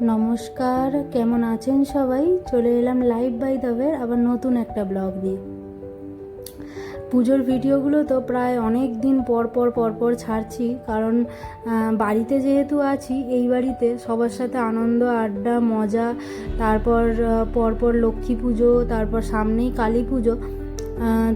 নমস্কার, কেমন আছেন সবাই? চলে এলাম লাইভ বাই দ্য আবার নতুন একটা ব্লগ দিয়ে। পুজোর ভিডিওগুলো তো প্রায় অনেক দিন পর ছাড়ছি, কারণ বাড়িতে যেহেতু আছি, এই বাড়িতে সবার সাথে আনন্দ আড্ডা মজা, তারপর পরপর লক্ষ্মী পুজো, তারপর সামনেই কালী পুজো,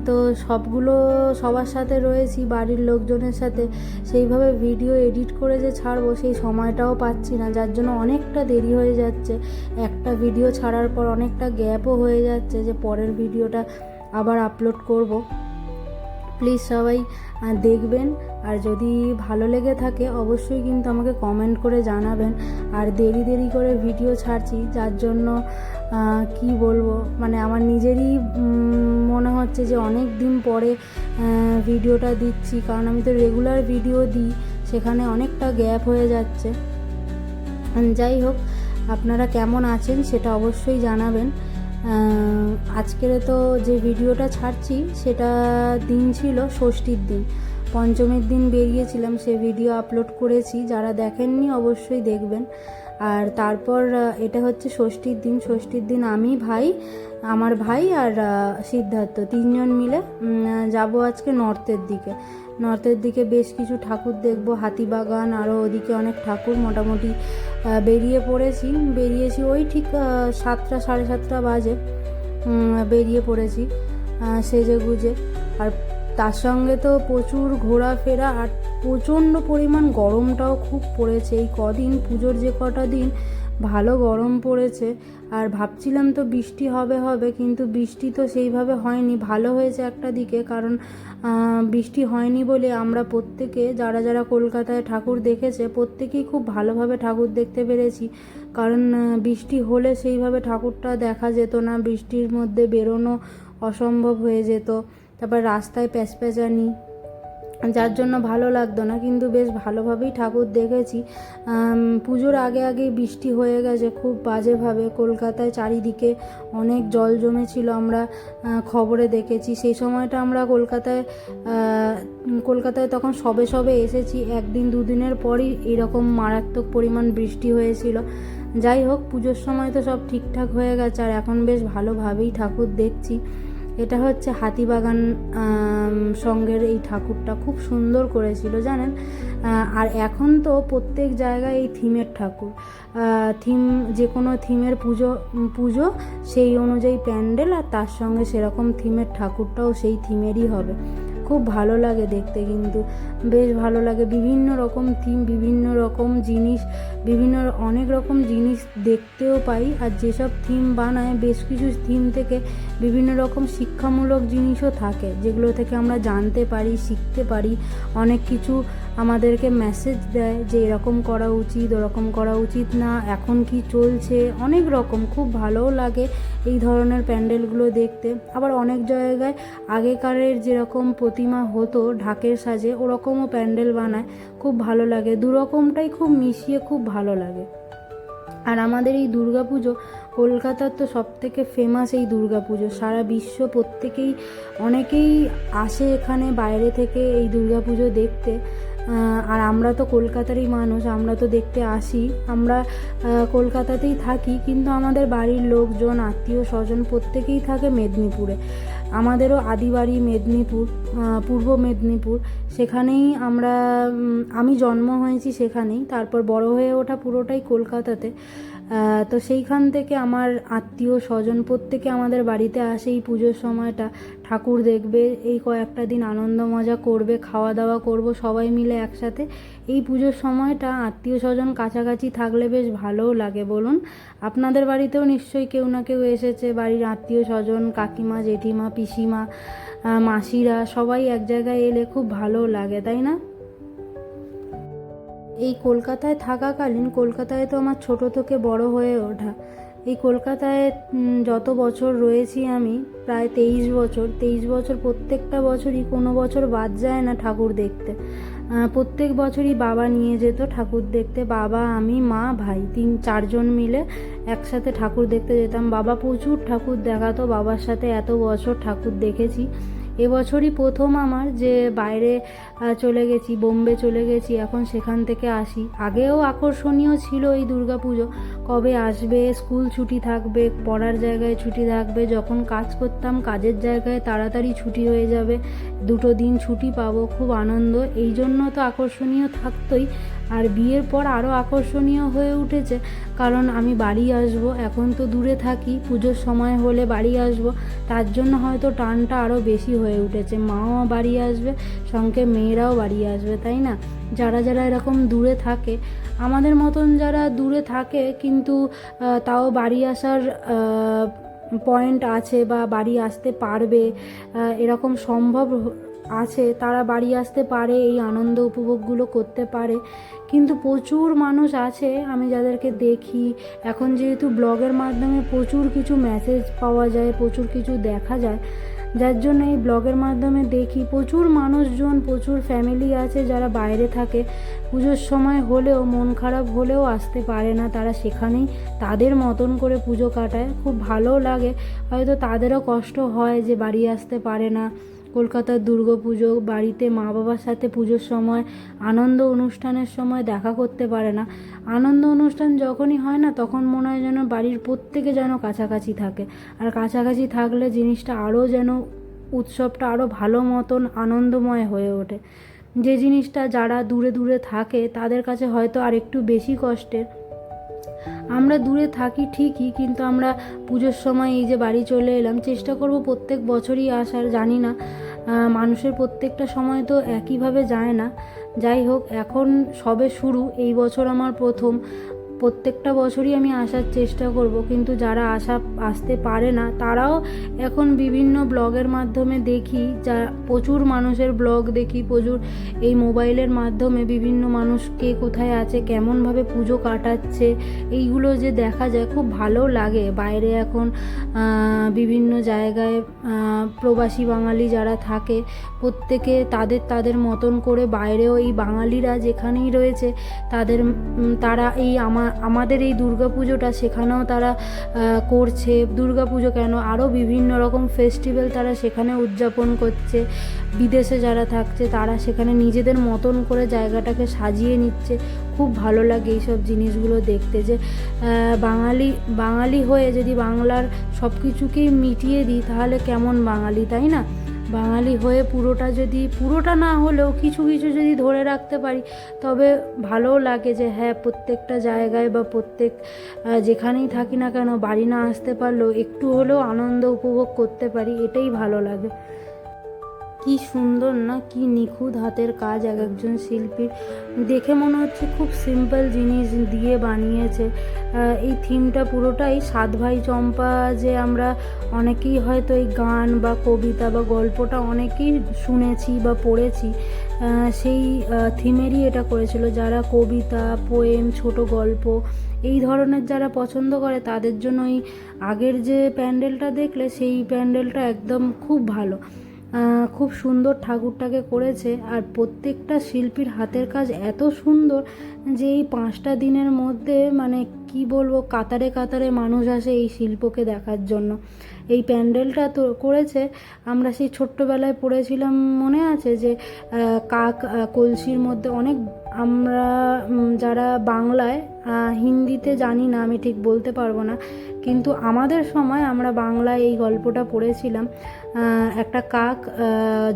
তো সবগুলো সবার সাথে রয়েছি, বাড়ির লোকজনের সাথে। সেইভাবে ভিডিও এডিট করে যে ছাড়বো সেই সময়টাও পাচ্ছি না, যার জন্য অনেকটা দেরি হয়ে যাচ্ছে। একটা ভিডিও ছাড়ার পর অনেকটা গ্যাপও হয়ে যাচ্ছে যে পরের ভিডিওটা আবার আপলোড করব। প্লিজ সবাই দেখবেন, আর যদি ভালো লেগে থাকে অবশ্যই কিন্তু আমাকে কমেন্ট করে জানাবেন। আর দেরি করে ভিডিও ছাড়ছি, যার জন্য কি বলবো, মানে আমার নিজেরই মনে হচ্ছে যে অনেক দিন পরে ভিডিওটা দিচ্ছি, কারণ আমি তো রেগুলার ভিডিও দিই, সেখানে অনেকটা গ্যাপ হয়ে যাচ্ছে। যাই হোক, আপনারা কেমন আছেন সেটা অবশ্যই জানাবেন। আজকের তো যে ভিডিওটা ছাড়ছি সেটা দিন ছিল ষষ্ঠীর দিন, পঞ্চমীর দিন বেরিয়েছিলাম, সে ভিডিও আপলোড করেছি, যারা দেখেননি অবশ্যই দেখবেন। আর তারপর এটা হচ্ছে ষষ্ঠীর দিন আমি, আমার ভাই আর সিদ্ধার্থ তিনজন মিলে যাব আজকে নর্থের দিকে বেশ কিছু ঠাকুর দেখব, হাতিবাগান, আরও ওদিকে অনেক ঠাকুর। মোটামুটি বেরিয়েছি ওই ঠিক 7টা সাড়ে 7টা বাজে বেরিয়ে পড়েছি সেজে গুজে। আর তার সঙ্গে তো প্রচুর ঘোরাফেরা, আর প্রচণ্ড পরিমাণ গরমটাও খুব পড়েছে এই কদিন। পুজোর যে কটা দিন ভালো গরম পড়েছে, আর ভাবছিলাম তো বৃষ্টি হবে, কিন্তু বৃষ্টি তো সেইভাবে হয়নি। ভালো হয়েছে একটা দিকে, কারণ বৃষ্টি হয়নি বলে আমরা প্রত্যেকে, যারা কলকাতায় ঠাকুর দেখেছে, প্রত্যেকেই খুব ভালোভাবে ঠাকুর দেখতে পেরেছি। কারণ বৃষ্টি হলে সেইভাবে ঠাকুরটা দেখা যেত না, বৃষ্টির মধ্যে বেরোনো অসম্ভব হয়ে যেত। তারপর রাস্তায় প্যাচপ্যাচানি, যার জন্য ভালো লাগতো না, কিন্তু বেশ ভালোভাবেই ঠাকুর দেখেছি। পুজোর আগেই বৃষ্টি হয়ে গেছে খুব বাজেভাবে, কলকাতায় চারিদিকে অনেক জল জমেছিল, আমরা খবরে দেখেছি। সেই সময়টা আমরা কলকাতায় তখন সবে এসেছি, একদিন দুদিনের পরই এরকম মারাত্মক পরিমাণ বৃষ্টি হয়েছিল। যাই হোক, পুজোর সময় তো সব ঠিকঠাক হয়ে গেছে, আর এখন বেশ ভালোভাবেই ঠাকুর দেখছি। এটা হচ্ছে হাতিবাগান সঙ্গের এই ঠাকুরটা খুব সুন্দর করেছিল জানেন। আর এখন তো প্রত্যেক জায়গায় এই থিমের ঠাকুর, যে কোনো থিমের পুজো সেই অনুযায়ী প্যান্ডেল, আর তার সঙ্গে সেরকম থিমের ঠাকুরটাও সেই থিমেরই হবে। খুব ভালো লাগে দেখতে, কিন্তু বেশ ভালো লাগে। বিভিন্ন রকম থিম, বিভিন্ন রকম জিনিস, অনেক রকম জিনিস দেখতেও পাই। আর যেসব থিম বানায়, বেশ কিছু থিম থেকে বিভিন্ন রকম শিক্ষামূলক জিনিসও থাকে, যেগুলো থেকে আমরা জানতে পারি, শিখতে পারি। অনেক কিছু আমাদেরকে মেসেজ দেয় যে এরকম করা উচিত, ওরকম করা উচিত না, এখন কি চলছে, অনেক রকম। খুব ভালোও লাগে এই ধরনের প্যান্ডেলগুলো দেখতে। আবার অনেক জায়গায় আগেকারের যেরকম প্রতিমা হতো ঢাকের সাজে, ওরকমও প্যান্ডেল বানায়, খুব ভালো লাগে। দুরকমটাই খুব মিশিয়ে খুব ভালো লাগে। আর আমাদের এই দুর্গাপুজো, কলকাতার তো সবথেকে ফেমাস এই দুর্গাপুজো, সারা বিশ্ব অনেকেই আসে এখানে বাইরে থেকে এই দুর্গাপুজো দেখতে। আর আমরা তো কলকাতারই মানুষ, আমরা তো দেখতে আসি। আমরা কলকাতাতেই থাকি, কিন্তু আমাদের বাড়ির লোকজন, আত্মীয় স্বজন প্রত্যেকেই থাকে মেদিনীপুরে। আমাদেরও আদি বাড়ি মেদিনীপুর, পূর্ব মেদিনীপুর। সেখানেই আমি জন্ম হয়েছি সেখানেই, তারপর বড় হয়ে ওঠা পুরোটাই কলকাতাতে। তো সেইখান থেকে আমার আত্মীয় স্বজন প্রত্যেকে আমাদের বাড়িতে আসে এই পুজোর সময়টা, ঠাকুর দেখবে, এই কয়েকটা দিন আনন্দ মজা করবে, খাওয়া দাওয়া করব সবাই মিলে একসাথে। এই পুজোর সময়টা আত্মীয় স্বজন কাছাকাছি থাকলে বেশ ভালোও লাগে বলুন। আপনাদের বাড়িতেও নিশ্চয়ই কেউ না কেউ এসেছে, বাড়ির আত্মীয় স্বজন, কাকিমা, জেঠিমা, পিসিমা, মাসিরা, সবাই এক জায়গায় এলে খুব ভালোও লাগে, তাই না? এই কলকাতায় থাকাকালীন, কলকাতায় তো আমার ছোট থেকে বড় হয়ে ওঠা। এই কলকাতায় যত বছর রয়েছি আমি, প্রায় 23 বছর, প্রত্যেকটা বছরই কোনো বছর বাদ যায় না ঠাকুর দেখতে। প্রত্যেক বছরই বাবা নিয়ে যেত ঠাকুর দেখতে, বাবা, আমি, মা, ভাই, 4জন মিলে একসাথে ঠাকুর দেখতে যেতাম। বাবা প্রচুর ঠাকুর দেখাতো, বাবার সাথে এত বছর ঠাকুর দেখেছি। এবছরই প্রথম আমার যে বাইরে চলে গেছি, বোম্বে চলে গেছি, এখন সেখান থেকে আসি। আগেও আকর্ষণীয় ছিল এই দুর্গাপুজো, কবে আসবে, স্কুল ছুটি থাকবে, পড়ার জায়গায় ছুটি থাকবে, যখন কাজ করতাম কাজের জায়গায় তাড়াতাড়ি ছুটি হয়ে যাবে, 2 দিন ছুটি পাবো, খুব আনন্দ। এই জন্য তো আকর্ষণীয় থাকতোই। আর বিয়ের পর আরও আকর্ষণীয় হয়ে উঠেছে, কারণ আমি বাড়ি আসবো, এখন তো দূরে থাকি, পুজোর সময় হলে বাড়ি আসবো, তার জন্য হয়তো টানটা আরও বেশি হয়ে উঠেছে। মাও বাড়ি আসবে, সঙ্গে মেয়েরাও বাড়ি আসবে, তাই না? যারা যারা এরকম দূরে থাকে, আমাদের মতন যারা দূরে থাকে কিন্তু তাও বাড়ি আসার পয়েন্ট আছে বা বাড়ি আসতে পারবে, এরকম সম্ভব আছে, তারা বাড়ি আসতে পারে, এই আনন্দ উপভোগগুলো করতে পারে। কিন্তু প্রচুর মানুষ আছে আমি যাদেরকে দেখি, এখন যেহেতু ব্লগের মাধ্যমে প্রচুর কিছু মেসেজ পাওয়া যায়, প্রচুর কিছু দেখা যায়, যার জন্য এই ব্লগের মাধ্যমে দেখি প্রচুর মানুষজন, প্রচুর ফ্যামিলি আছে যারা বাইরে থাকে, পুজোর সময় হলেও মন খারাপ হলেও আসতে পারে না, তারা সেখানেই তাদের মতন করে পুজো কাটায়। খুব ভালোও লাগে, হয়তো তাদেরও কষ্ট হয় যে বাড়ি আসতে পারে না। কলকাতার দুর্গাপুজো, বাড়িতে মা বাবার সাথে পুজোর সময় আনন্দ অনুষ্ঠানের সময় দেখা করতে পারে না। আনন্দ অনুষ্ঠান যখনই হয় না, তখন মনে হয় যেন বাড়ির প্রত্যেকে যেন কাছাকাছি থাকে, আর কাছাকাছি থাকলে জিনিসটা আরও যেন উৎসবটা আরও ভালো মতন আনন্দময় হয়ে ওঠে। যে জিনিসটা যারা দূরে দূরে থাকে তাদের কাছে হয়তো আর একটু বেশি কষ্টের। আমরা দূরে থাকি ঠিকই, কিন্তু আমরা পুজোর সময় এই যে বাড়ি চলে এলাম, চেষ্টা করব প্রত্যেক বছরই আসার। জানি না, মানুষের প্রত্যেকটা সময় তো একইভাবে যায় না। যাই হোক, এখন সবে শুরু, এই বছর আমার প্রথম। প্রত্যেকটা বছরই আমি আসার চেষ্টা করব, কিন্তু যারা আসতে পারে না তারাও এখন বিভিন্ন ব্লগের মাধ্যমে দেখি, যা প্রচুর মানুষের ব্লগ দেখি, প্রচুর এই মোবাইলের মাধ্যমে বিভিন্ন মানুষ কে কোথায় আছে, কেমনভাবে পুজো কাটাচ্ছে, এইগুলো যে দেখা যায় খুব ভালো লাগে। বাইরে এখন বিভিন্ন জায়গায় প্রবাসী বাঙালি যারা থাকে, প্রত্যেকে তাদের মতন করে বাইরেও এই বাঙালিরা যেখানেই রয়েছে তারা এই আমাদের এই দুর্গাপুজোটা সেখানেও তারা করছে। দুর্গাপুজো কেন, আরও বিভিন্ন রকম ফেস্টিভ্যাল তারা সেখানে উদযাপন করছে। বিদেশে যারা থাকছে তারা সেখানে নিজেদের মতন করে জায়গাটাকে সাজিয়ে নিচ্ছে। খুব ভালো লাগে এইসব জিনিসগুলো দেখতে, যে বাঙালি হয়ে যদি বাংলার সব কিছুকেই মিটিয়ে দিই তাহলে কেমন বাঙালি, তাই না? বাঙালি হয়ে পুরোটা না হলেও কিছু কিছু যদি ধরে রাখতে পারি, তবে ভালোও লাগে যে হ্যাঁ, প্রত্যেকটা জায়গায় বা যেখানেই থাকি না কেন, বাড়ি না আসতে পারলেও একটু হলেও আনন্দ উপভোগ করতে পারি, এটাই ভালো লাগে। কি সুন্দর না, কি নিখুঁত হাতের কাজ এক একজন শিল্পীর। দেখে মনে হচ্ছে খুব সিম্পল জিনিস দিয়ে বানিয়েছে। এই থিমটা পুরোটাই সাত ভাই চম্পা, যে আমরা অনেকেই হয়তো এই গান বা কবিতা বা গল্পটা অনেকেই শুনেছি বা পড়েছি, সেই থিমেরই এটা করেছিল। যারা কবিতা, পোয়েম, ছোট গল্প এই ধরনের যারা পছন্দ করে তাদের জন্য এই আগের যে প্যান্ডেলটা দেখলে, সেই প্যান্ডেলটা একদম খুব ভালো, খুব সুন্দর ঠাকুরটাকে করেছে। আর প্রত্যেকটা শিল্পীর হাতের কাজ এত সুন্দর যে এই 5টা দিনের মধ্যে মানে কি বলবো, কাতারে কাতারে মানুষ আসে এই শিল্পকে দেখার জন্য। এই প্যান্ডেলটা তো করেছে, আমরা সেই ছোট্টবেলায় পড়েছিলাম, মনে আছে যে কাক কলসির মধ্যে অনেক, আমরা যারা বাংলায়, হিন্দিতে জানি না, আমি ঠিক বলতে পারবো না, কিন্তু আমাদের সময় আমরা বাংলায় এই গল্পটা পড়েছিলাম। একটা কাক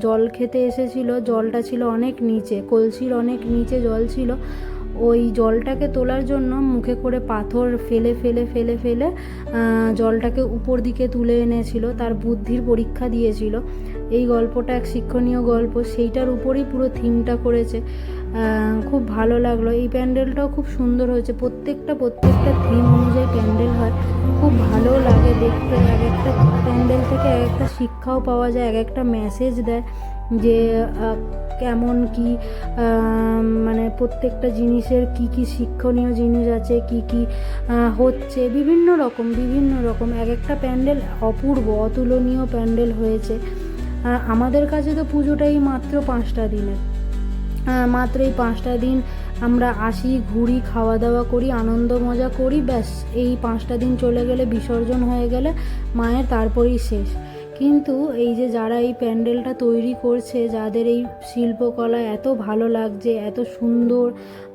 জল খেতে এসেছিল, জলটা ছিল অনেক নিচে, কলসির অনেক নিচে জল ছিল। ওই জলটাকে তোলার জন্য মুখে করে পাথর ফেলে ফেলে ফেলে ফেলে জলটাকে উপর দিকে তুলে এনেছিল, তার বুদ্ধির পরীক্ষা দিয়েছিল। এই গল্পটা এক শিক্ষণীয় গল্প, সেইটার উপরেই পুরো থিমটা করেছে। খুব ভালো লাগলো। এই প্যান্ডেলটাও খুব সুন্দর হয়েছে, প্রত্যেকটা থিম অনুযায়ী প্যান্ডেল হয়, খুব ভালো লাগে দেখতে। এক একটা প্যান্ডেল থেকে এক একটা শিক্ষাও পাওয়া যায়, এক একটা মেসেজ দেয় যে কেমন কি, মানে প্রত্যেকটা জিনিসের কি কি শিক্ষণীয় জিনিস আছে, কি কি হচ্ছে, বিভিন্ন রকম এক একটা প্যান্ডেল অপূর্ব, অতুলনীয় প্যান্ডেল হয়েছে। আমাদের কাছে তো পুজোটাই মাত্র 5টা দিনের, মাত্র এই 5টা দিন আমরা আসি, ঘুরি, খাওয়া দাওয়া করি, আনন্দ মজা করি, ব্যাস। এই 5টা দিন চলে গেলে, বিসর্জন হয়ে গেলে মায়ের, তারপরেই শেষ। কিন্তু এই যে যারা এই প্যান্ডেলটা তৈরি করছে, যাদের এই শিল্পকলা এত ভালো লাগছে, এত সুন্দর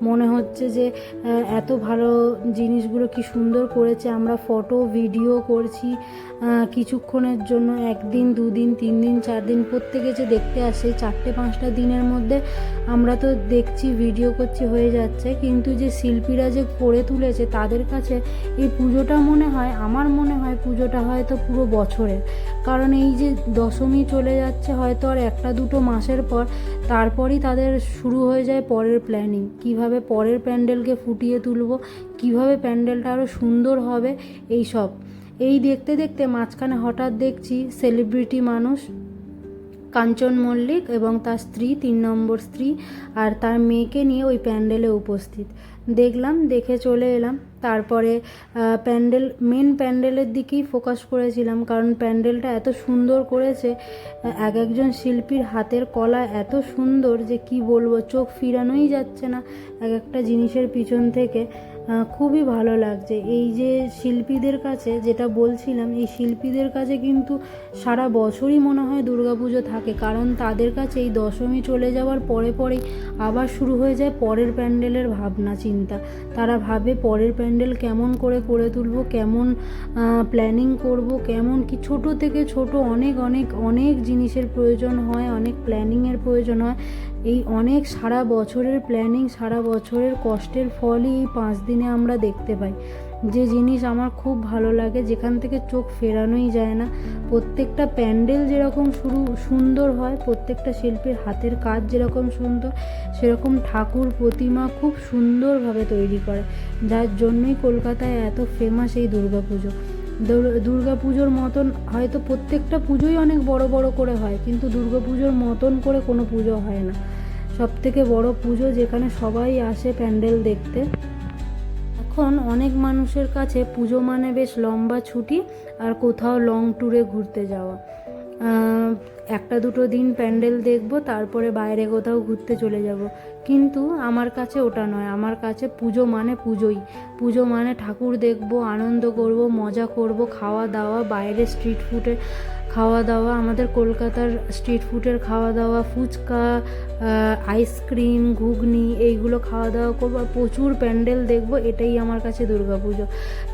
মনে হচ্ছে যে এত ভালো জিনিসগুলো কি সুন্দর করেছে। আমরা ফটো ভিডিও করছি কিছুক্ষণের জন্য, 1 দিন 2 দিন 3 দিন 4 দিন প্রত্যেকে যে দেখতে আসে, 4-5টা দিনের মধ্যে আমরা তো দেখছি, ভিডিও করছি, হয়ে যাচ্ছে। কিন্তু যে শিল্পীরা যে করে তুলেছে তাদের কাছে এই পুজোটা মনে হয়, আমার মনে হয় পুজোটা হয়তো পুরো বছরের। কারণ এই যে দশমী চলে যাচ্ছে হয়তো আর 1-2 মাসের পর, তারপরই তাদের শুরু হয়ে যায় পরের প্ল্যানিং, কিভাবে পরের প্যান্ডেলকে ফুটিয়ে তুলবো, কিভাবে প্যান্ডেলটা আরও সুন্দর হবে। এই দেখতে দেখতে মাঝখানে হঠাৎ দেখছি সেলিব্রিটি মানুষ কাঞ্চন মল্লিক এবং তার স্ত্রী, 3 নম্বর স্ত্রী আর তার মেয়েকে নিয়ে ওই প্যান্ডেলে উপস্থিত। দেখলাম, দেখে চলে এলাম। তারপরে মেন প্যান্ডেলের দিকেই ফোকাস করেছিলাম, কারণ প্যান্ডেলটা এত সুন্দর করেছে, একজন শিল্পীর হাতের কলা এত সুন্দর যে কি বলবো, চোখ ফিরানোই যাচ্ছে না একটা জিনিসের পিছন থেকে। খুবই ভালো লাগছে। এই যে শিল্পীদের কাছে যেটা বলছিলাম, এই শিল্পীদের কাছে কিন্তু সারা বছরই মনে হয় দুর্গাপুজো থাকে, কারণ তাদের কাছে এই দশমী চলে যাওয়ার পরেই আবার শুরু হয়ে যায় পরের প্যান্ডেলের ভাবনা চিন্তা। তারা ভাবে পরের প্যান্ডেল কেমন করে তুলব, কেমন প্ল্যানিং করব, কেমন কি, ছোট থেকে ছোট অনেক অনেক অনেক জিনিসের প্রয়োজন হয়, অনেক প্ল্যানিংয়ের প্রয়োজন হয়। এই অনেক সারা বছরের প্ল্যানিং, সারা বছরের কষ্টের ফলই এই 5 দিনে আমরা দেখতে পাই। যে জিনিস আমার খুব ভালো লাগে, যেখান থেকে চোখ ফেরানোই যায় না। প্রত্যেকটা প্যান্ডেল যেরকম সুন্দর হয়, প্রত্যেকটা শিল্পীর হাতের কাজ যেরকম সুন্দর, সেরকম ঠাকুর প্রতিমা খুব সুন্দরভাবে তৈরি করে, যার জন্যই কলকাতায় এত ফেমাস এই দুর্গাপুজো। দুর্গাপুজোর মতন হয়তো প্রত্যেকটা পুজোই অনেক বড় বড় করে হয়, কিন্তু দুর্গাপুজোর মতন করে কোনো পুজো হয় না। সবথেকে বড় পুজো যেখানে সবাই আসে প্যান্ডেল দেখতে। এখন অনেক মানুষের কাছে পুজো মানে বেশ লম্বা ছুটি আর কোথাও লং ট্যুরে ঘুরতে যাওয়া। 1-2 দিন প্যান্ডেল দেখব, তারপরে বাইরে কোথাও ঘুরতে চলে যাব। কিন্তু আমার কাছে ওটা নয়। আমার কাছে পুজো মানে পুজোই। পুজো মানে ঠাকুর দেখব, আনন্দ করব, মজা করব, খাওয়া দাওয়া, বাইরে স্ট্রিট ফুডে খাওয়া দাওয়া, আমাদের কলকাতার স্ট্রিট ফুডের খাওয়া দাওয়া, ফুচকা, আইসক্রিম, ঘুগনি, এইগুলো খাওয়া দাওয়া করবো, আর প্রচুর প্যান্ডেল দেখব। এটাই আমার কাছে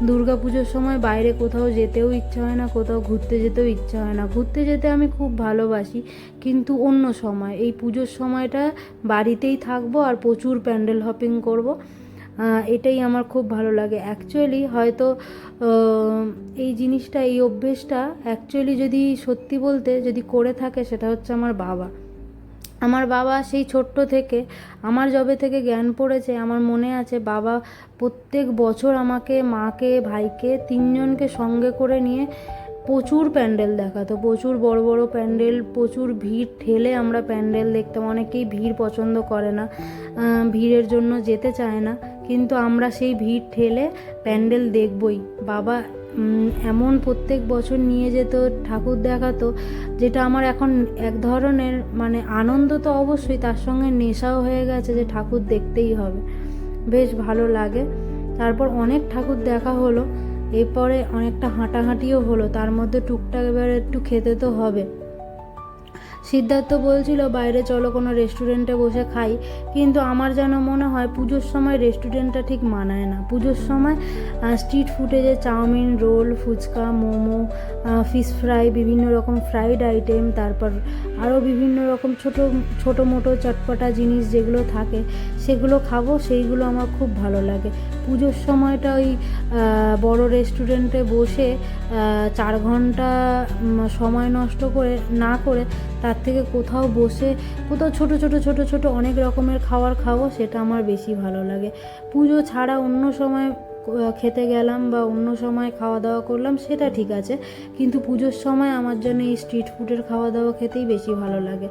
দুর্গাপুজোর সময় বাইরে কোথাও যেতেও ইচ্ছা হয় না, কোথাও ঘুরতে যেতেও ইচ্ছা হয় না। ঘুরতে যেতে আমি খুব ভালোবাসি, কিন্তু অন্য সময়, এই পুজোর সময়টা বাড়িতেই থাকবো আর প্রচুর প্যান্ডেল হপিং করব। এটাই আমার খুব ভালো লাগে। অ্যাকচুয়ালি হয়তো এই জিনিসটা, এই অভ্যেসটা অ্যাকচুয়ালি যদি সত্যি বলতে যদি করে থাকে, সেটা হচ্ছে আমার বাবা সেই ছোট্ট থেকে, আমার যবে থেকে জ্ঞান পড়েছে, আমার মনে আছে বাবা প্রত্যেক বছর আমাকে, মাকে, ভাইকে, 3 জনকে সঙ্গে করে নিয়ে প্রচুর প্যান্ডেল দেখাতো, প্রচুর বড় বড় প্যান্ডেল, প্রচুর ভিড় ঠেলে আমরা প্যান্ডেল দেখতাম। অনেকেই ভিড় পছন্দ করে না, ভিড়ের জন্য যেতে চায় না, কিন্তু আমরা সেই ভিড় ঠেলে প্যান্ডেল দেখবই। বাবা এমন প্রত্যেক বছর নিয়ে যেত, ঠাকুর দেখাতো, যেটা আমার এখন এক ধরনের মানে আনন্দ তো অবশ্যই, তার সঙ্গে নেশাও হয়ে গেছে যে ঠাকুর দেখতেই হবে। বেশ ভালো লাগে। তারপর অনেক ঠাকুর দেখা হলো, এরপরে অনেকটা হাঁটাহাঁটিও হলো, তার মধ্যে টুকটাক এবার একটু খেতে তো হবে। সিদ্ধার্থ বলছিল বাইরে চলো কোনো রেস্টুরেন্টে বসে খাই, কিন্তু আমার যেন মনে হয় পুজোর সময় রেস্টুরেন্টটা ঠিক মানায় না। পুজোর সময় স্ট্রিট ফুডে যে chow mein, roll, phuchka, momo, fish fry, বিভিন্ন রকম ফ্রাইড আইটেম, তারপর আরও বিভিন্ন রকম ছোটো মোটো চটপটা জিনিস যেগুলো থাকে, সেগুলো খাবো, সেইগুলো আমার খুব ভালো লাগে। পুজোর সময়টা ওই বড় রেস্টুরেন্টে বসে 4 ঘন্টা সময় নষ্ট না করে তার থেকে কোথাও বসে কোথাও ছোট অনেক রকমের খাবার খাবো, সেটা আমার বেশি ভালো লাগে। পুজো ছাড়া অন্য সময় খেতে গেলাম বা অন্য সময় খাওয়া দাওয়া করলাম, সেটা ঠিক আছে, কিন্তু পুজোর সময় আমার জন্য এই স্ট্রিট ফুডের খাওয়া দাওয়া খেতেই বেশি ভালো লাগে।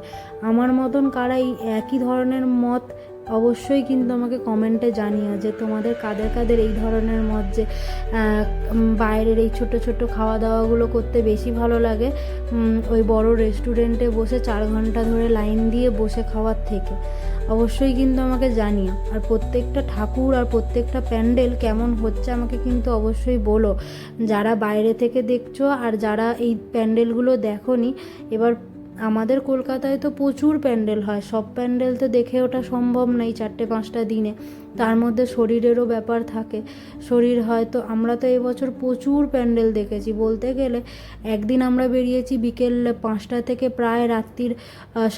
আমার মতন কারা এই একই ধরনের মত অবশ্যই কিন্তু আমাকে কমেন্টে জানিও যে তোমাদের কাদের কাদের এই ধরনের মত, যে বাইরের এই ছোট ছোট খাওয়া দাওয়াগুলো করতে বেশি ভালো লাগে ওই বড় রেস্টুরেন্টে বসে 4 ঘন্টা ধরে লাইন দিয়ে বসে খাওয়ার থেকে। অবশ্যই কিন্তু আমাকে জানিও। আর প্রত্যেকটা ঠাকুর আর প্রত্যেকটা প্যান্ডেল কেমন হচ্ছে আমাকে কিন্তু অবশ্যই বলো, যারা বাইরে থেকে দেখছো আর যারা এই প্যান্ডেলগুলো দেখোনি। এবার আমাদের কলকাতায় তো প্রচুর প্যান্ডেল হয়, সব প্যান্ডেল তো দেখে ওঠা সম্ভব নয় 4-5টা দিনে, তার মধ্যে শরীরেরও ব্যাপার থাকে, শরীর হয়তো। আমরা তো এবছর প্রচুর প্যান্ডেল দেখেছি, বলতে গেলে একদিন আমরা বেরিয়েছি বিকেল 5টা থেকে প্রায় রাত্রির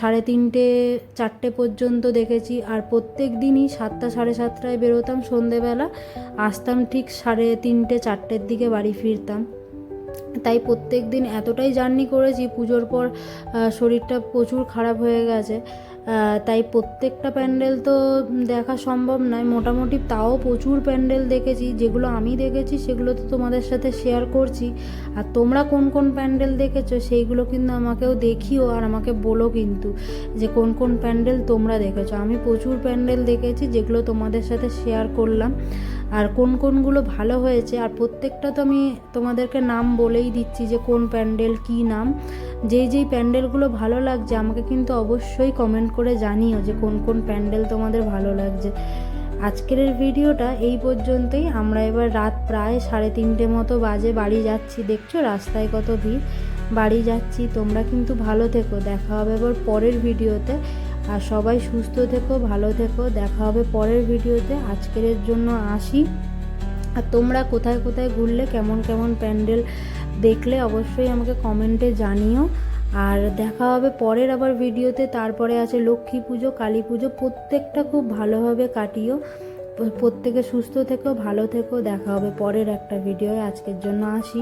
3:30-4টে পর্যন্ত দেখেছি। আর প্রত্যেক দিনই 7টা 7:30টায় বেরোতাম সন্ধেবেলা, আসতাম ঠিক 3:30-4টের দিকে বাড়ি ফিরতাম। তাই প্রত্যেক দিন এতটাই জার্নি করেছি, পুজোর পর শরীরটা প্রচুর খারাপ হয়ে গেছে। তাই প্রত্যেকটা প্যান্ডেল তো দেখা সম্ভব নয়, মোটামুটি তাও প্রচুর প্যান্ডেল দেখেছি। যেগুলো আমি দেখেছি সেগুলো তো তোমাদের সাথে শেয়ার করছি, আর তোমরা কোন কোন প্যান্ডেল দেখেছো সেইগুলো কিন্তু আমাকেও দেখিও, আর আমাকে বলো কিন্তু যে কোন কোন প্যান্ডেল তোমরা দেখেছো। আমি প্রচুর প্যান্ডেল দেখেছি যেগুলো তোমাদের সাথে শেয়ার করলাম, আর কোন কোনগুলো ভালো হয়েছে। আর প্রত্যেকটা তো আমি তোমাদেরকে নাম বলেই দিচ্ছি যে কোন প্যান্ডেল কী নাম। যেই প্যান্ডেলগুলো ভালো লাগছে আমাকে কিন্তু অবশ্যই কমেন্ট করে জানিও যে কোন কোন প্যান্ডেল তোমাদের ভালো লাগছে। আজকের ভিডিওটা এই পর্যন্তই। আমরা এবার রাত প্রায় 3:30 মতো বাজে, বাড়ি যাচ্ছি। দেখছো রাস্তায় কত ভিড়, বাড়ি যাচ্ছি। তোমরা কিন্তু ভালো থেকো, দেখা হবে এবার পরের ভিডিওতে। আর সবাই সুস্থ থেকো, ভালো থেকো, দেখা হবে পরের ভিডিওতে। আজকের জন্য আসি। আর তোমরা কোথায় কোথায় ঘুরলে, কেমন কেমন প্যান্ডেল দেখলে অবশ্যই আমাকে কমেন্টে জানিও। আর দেখা হবে পরের আবার ভিডিওতে। তারপরে আছে লক্ষ্মী পুজো, কালী পুজো, প্রত্যেকটা খুব ভালোভাবে কাটিও। প্রত্যেকে সুস্থ থেকো, ভালো থেকো, দেখা হবে পরের একটা ভিডিওয়। আজকের জন্য আসি।